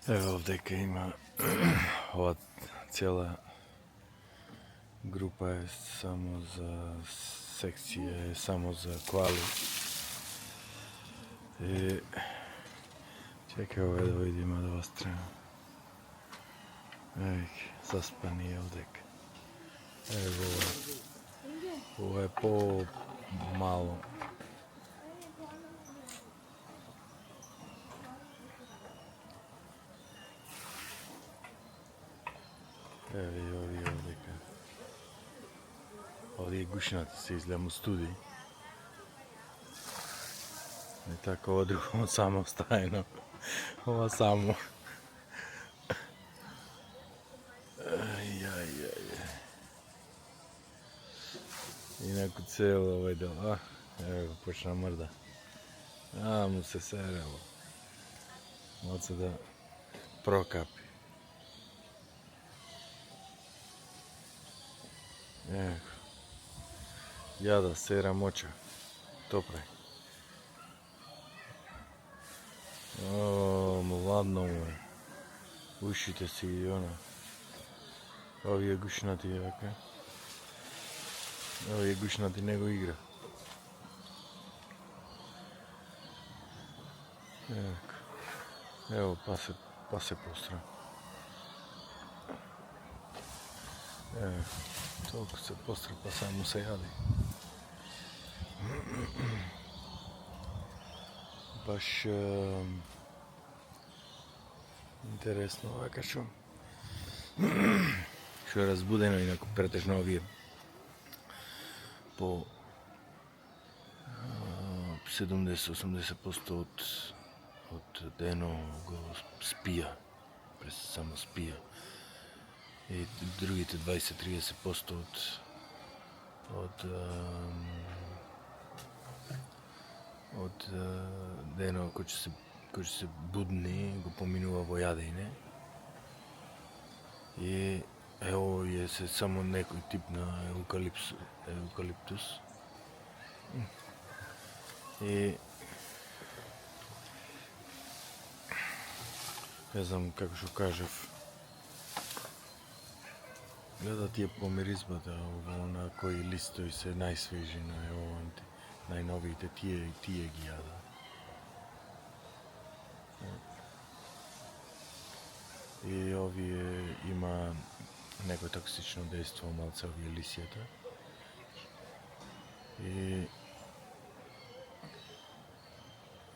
Ево овдека има ова цела група е само за секција, е само за коали. И чекај овој да види има да страна. Заспани е овдека. Ево ова е по-мало. Ево овие овдека. Овие гушнати се изгледам студи. И така ова друго само стајно. Ова само. Инаку цело овој дел, ево го почна мрда. Му се серело. Моце да прокапи. Ево. Ја да сера моча. Топре. Младно му е. Ушите си и она. Овие гушнати јака. Овие гушнати не го игра. Ево па се постра. Толку се постра па само се јади. Баш интересно вака шо е разбудено, инаку претежно овие по 70-80% од дено го спија, само спија. И другите 20-30% од дено кој ќе се будни го поминува во јадење. И ево е се само некој тип на евкалиптус. И не знам како што кажав, гледа тие по миризбата, на кои листови се најсвежи, најновите, тие ги јада. И овие има некој токсично дејство малце овие лисијата.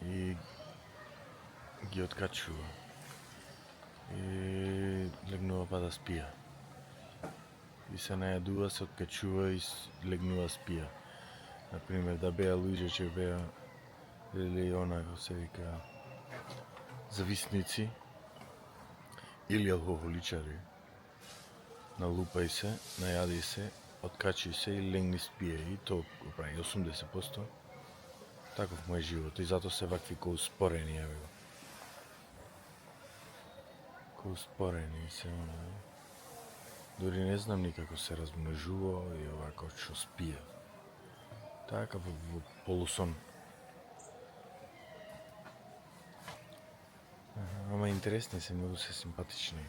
И ги откачува. И легнува па да спија. И се најадува, се откачува и легнува спија. Например, да беа луѓе че беа или онако се вика зависници или алкохоличари. Налупај се, најади се, откачи се и легни спие. И тоа го прави 80%. Таков му е живот и затоа се вакви коуспорени, еве го. Коуспорени се она. Дори не знам никако се размножува и овако што спија. Така во полусон. Ама интересни се, многу се симпатични.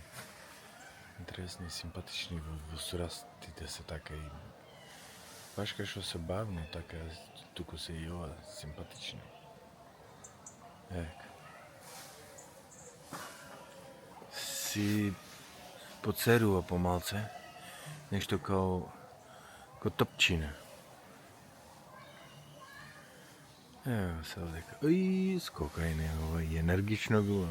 Интересни и симпатични во сурастите се така и баш кај што се бавно така, туку се и ова симпатични. Си поцерува помалце, нешто као топчина. Ево се овдека. Скока и не, ова и енергично било.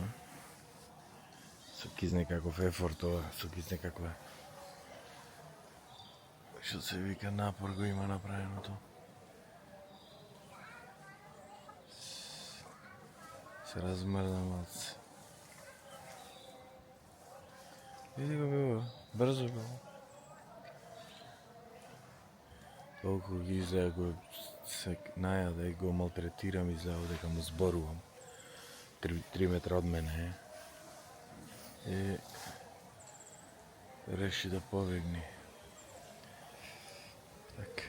Со кизне каков ефорт ова, со кизне каква што се вика напор го има направено тоа. Се размрда малце. Види го било, брзо било. Толку ги изгледа го се најаде, го малтретирам, изгледа дека му зборувам. 3 метра од мене и реши да побегне. Така.